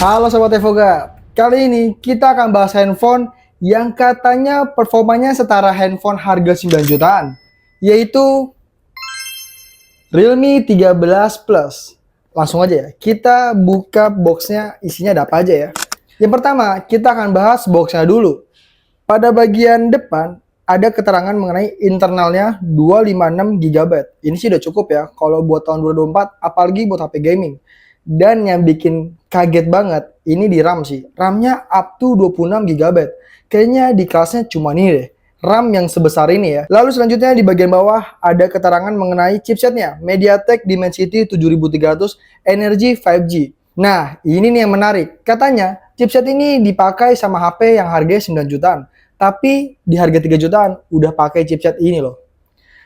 Halo Sobat Evoga, kali ini kita akan bahas handphone yang katanya performanya setara handphone harga 9 jutaan, yaitu Realme 13 Plus. Langsung aja ya, kita buka boxnya, isinya ada apa aja ya. Yang pertama, kita akan bahas boxnya dulu. Pada bagian depan, ada keterangan mengenai internalnya 256 GB. Ini sih udah cukup ya, kalau buat tahun 2024, apalagi buat HP gaming. Dan yang bikin kaget banget, ini di RAM sih. RAM-nya up to 26 GB. Kayaknya di kelasnya cuma ini deh, RAM yang sebesar ini ya. Lalu selanjutnya di bagian bawah ada keterangan mengenai chipsetnya, MediaTek Dimensity 7300 Energy 5G. Nah, ini nih yang menarik. Katanya chipset ini dipakai sama HP yang harganya 9 jutaan. Tapi di harga 3 jutaan udah pakai chipset ini loh.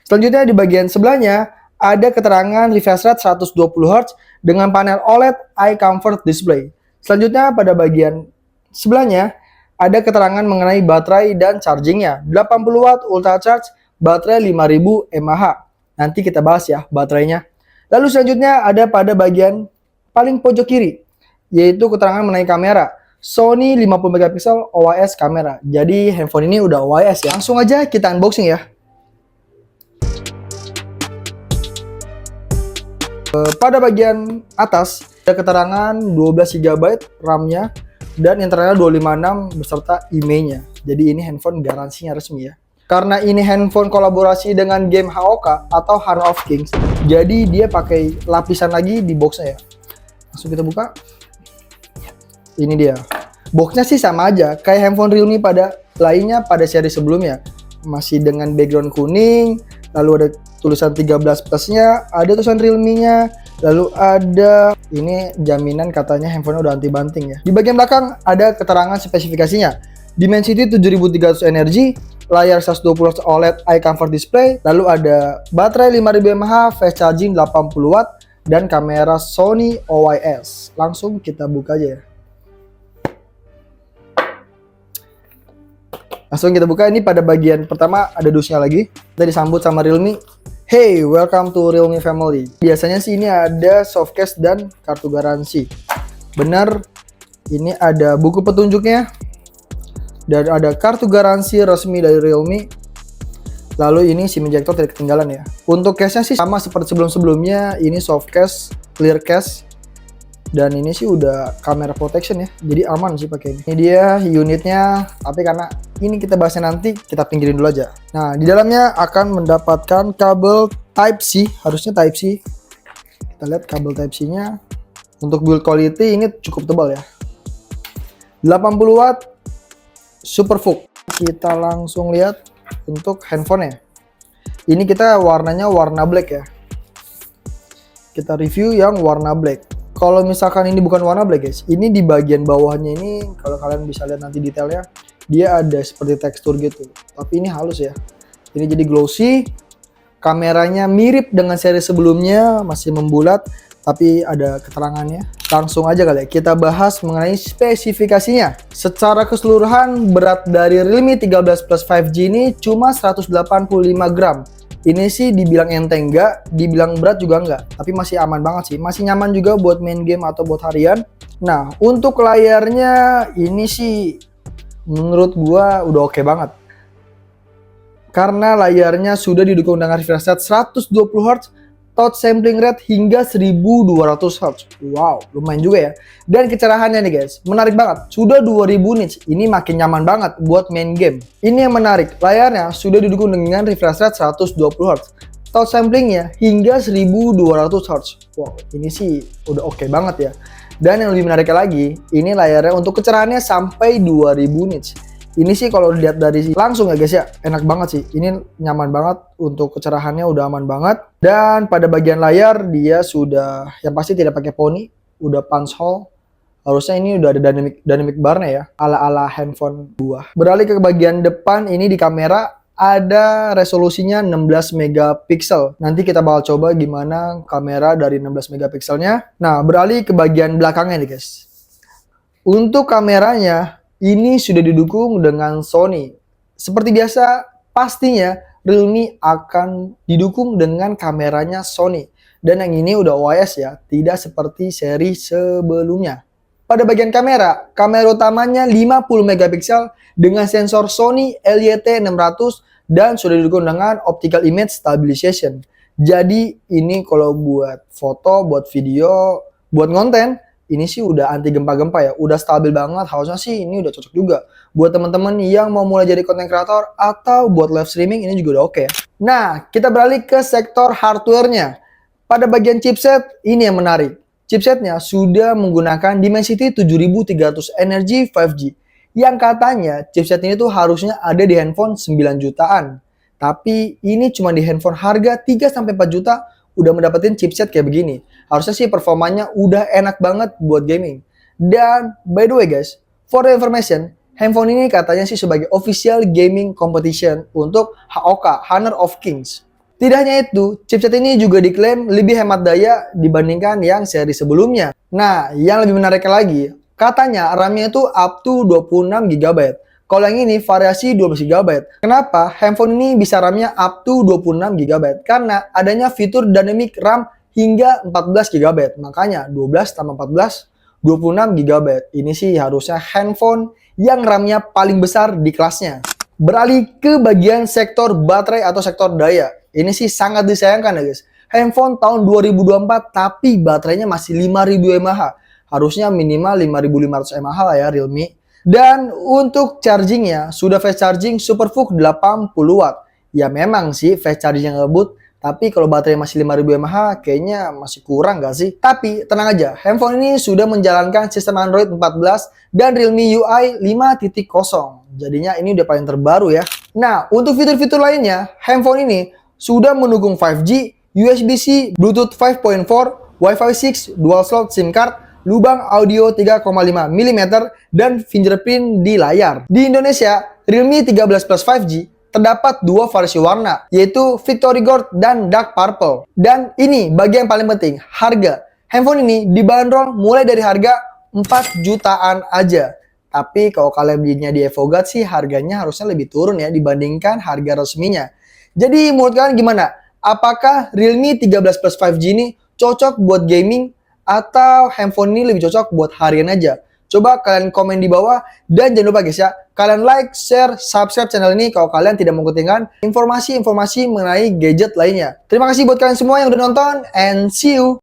Selanjutnya di bagian sebelahnya ada keterangan refresh rate 120 Hz dengan panel OLED Eye Comfort Display. Selanjutnya pada bagian sebelahnya ada keterangan mengenai baterai dan chargingnya. 80 Watt Ultra Charge, baterai 5000 mAh. Nanti kita bahas ya baterainya. Lalu selanjutnya ada pada bagian paling pojok kiri, yaitu keterangan mengenai kamera. Sony 50 megapiksel OIS kamera. Jadi handphone ini udah OIS ya. Langsung aja kita unboxing ya. Pada bagian atas ada keterangan 12 GB RAM-nya dan internalnya 256 beserta IMEI-nya. Jadi ini handphone garansinya resmi ya. Karena ini handphone kolaborasi dengan game HOK atau Honor of Kings, jadi dia pakai lapisan lagi di boxnya ya. Langsung kita buka. Ini dia. Boxnya sih sama aja kayak handphone Realme pada lainnya pada seri sebelumnya. Masih dengan background kuning, lalu ada tulisan 13 Plus-nya, ada tulisan Realme-nya, lalu ada ini jaminan katanya handphone udah anti banting ya. Di bagian belakang ada keterangan spesifikasinya. Dimensity 7300 Energy, layar 120 Hz OLED Eye Comfort Display, lalu ada baterai 5000 mAh, fast charging 80 Watt, dan kamera Sony OIS. Langsung kita buka aja ya. Langsung kita buka, ini pada bagian pertama ada dusnya lagi. Kita disambut sama Realme. Hey, welcome to Realme family. Biasanya sih ini ada softcase dan kartu garansi. Benar, ini ada buku petunjuknya. Dan ada kartu garansi resmi dari Realme. Lalu ini SIM injector tidak ketinggalan ya. Untuk case-nya sih sama seperti sebelum-sebelumnya. Ini softcase, clear case. Dan ini sih udah camera protection ya, jadi aman sih pakai ini. Ini dia unitnya, tapi karena ini kita bahasnya nanti, kita pinggirin dulu aja. Nah, di dalamnya akan mendapatkan kabel Type-C, harusnya Type-C. Kita lihat kabel Type-C-nya. Untuk build quality ini cukup tebal ya. 80 Watt Super VOOC. Kita langsung lihat untuk handphonenya. Ini kita warnanya warna black ya. Kita review yang warna black. Kalau misalkan ini bukan warna black guys, ini di bagian bawahnya ini, kalau kalian bisa lihat nanti detailnya, dia ada seperti tekstur gitu. Tapi ini halus ya. Ini jadi glossy. Kameranya mirip dengan seri sebelumnya, masih membulat, tapi ada keterangannya. Langsung aja kali ya, kita bahas mengenai spesifikasinya. Secara keseluruhan, berat dari Realme 13 Plus 5G ini cuma 185 gram. Ini sih dibilang enteng enggak, dibilang berat juga enggak, tapi masih aman banget sih. Masih nyaman juga buat main game atau buat harian. Nah, untuk layarnya ini sih menurut gua udah oke banget. Karena layarnya sudah didukung dengan refresh rate 120 Hz, touch sampling rate hingga 1200 Hz. Wow, lumayan juga ya. Dan kecerahannya nih guys, menarik banget. Sudah 2000 nits. Ini makin nyaman banget buat main game. Ini yang menarik, layarnya sudah didukung dengan refresh rate 120 Hz. Touch samplingnya hingga 1200 Hz. Wow, ini sih udah oke banget ya. Dan yang lebih menariknya lagi, ini layarnya untuk kecerahannya sampai 2000 nits. Ini sih kalau dilihat dari langsung ya guys ya, enak banget sih. Ini nyaman banget, untuk kecerahannya udah aman banget. Dan pada bagian layar dia sudah, yang pasti tidak pakai poni, udah punch hole. Harusnya ini udah ada dynamic bar-nya ya, ala-ala handphone buah. Beralih ke bagian depan, ini di kamera ada resolusinya 16 megapiksel. Nanti kita bakal coba gimana kamera dari 16 megapikselnya. Nah, beralih ke bagian belakangnya nih guys. Untuk kameranya ini sudah didukung dengan Sony. Seperti biasa, pastinya Realme akan didukung dengan kameranya Sony. Dan yang ini udah OIS ya, tidak seperti seri sebelumnya. Pada bagian kamera, kamera utamanya 50 megapiksel dengan sensor Sony LYT600 dan sudah didukung dengan optical image stabilization. Jadi ini kalau buat foto, buat video, buat konten, ini sih udah anti gempa-gempa ya, udah stabil banget. Harusnya sih ini udah cocok juga buat teman-teman yang mau mulai jadi content creator atau buat live streaming, ini juga udah oke ya. Nah, kita beralih ke sektor hardware-nya. Pada bagian chipset, ini yang menarik. Chipsetnya sudah menggunakan Dimensity 7300 Energy 5G. Yang katanya chipset ini tuh harusnya ada di handphone 9 jutaan. Tapi ini cuma di handphone harga 3-4 juta udah mendapatkan chipset kayak begini. Harusnya sih performanya udah enak banget buat gaming. Dan by the way guys, for the information, handphone ini katanya sih sebagai official gaming competition untuk HOK, Honor of Kings. Tidak hanya itu, chipset ini juga diklaim lebih hemat daya dibandingkan yang seri sebelumnya. Nah, yang lebih menarik lagi, katanya RAM-nya itu up to 26 GB. Kalau yang ini variasi 12 GB. Kenapa? Handphone ini bisa RAM-nya up to 26 GB. Karena adanya fitur dynamic RAM hingga 14 GB. Makanya 12 tambah 14, 26 GB. Ini sih harusnya handphone yang RAM-nya paling besar di kelasnya. Beralih ke bagian sektor baterai atau sektor daya. Ini sih sangat disayangkan ya guys. Handphone tahun 2024 tapi baterainya masih 5000 mAh. Harusnya minimal 5500 mAh lah ya Realme. Dan untuk chargingnya sudah fast charging SuperVOOC 80 watt. Ya memang sih fast charging ngebut. Tapi kalau baterai masih 5000 mAh kayaknya masih kurang gak sih? Tapi tenang aja, handphone ini sudah menjalankan sistem Android 14 dan Realme UI 5.0. Jadinya ini udah paling terbaru ya. Nah, untuk fitur-fitur lainnya, handphone ini sudah mendukung 5G, USB-C, Bluetooth 5.4, Wi-Fi 6, dual slot SIM card, lubang audio 3,5 mm, dan fingerprint di layar. Di Indonesia, Realme 13 Plus 5G terdapat dua variasi warna, yaitu Victory Gold dan Dark Purple. Dan ini bagi yang paling penting, harga. Handphone ini dibanderol mulai dari harga 4 jutaan aja. Tapi kalau kalian belinya di Evogat sih harganya harusnya lebih turun ya dibandingkan harga resminya. Jadi menurut kalian gimana? Apakah Realme 13 Plus 5G ini cocok buat gaming atau handphone ini lebih cocok buat harian aja? Coba kalian komen di bawah dan jangan lupa guys ya, kalian like, share, subscribe channel ini kalau kalian tidak mau ketinggalan informasi-informasi mengenai gadget lainnya. Terima kasih buat kalian semua yang udah nonton and see you.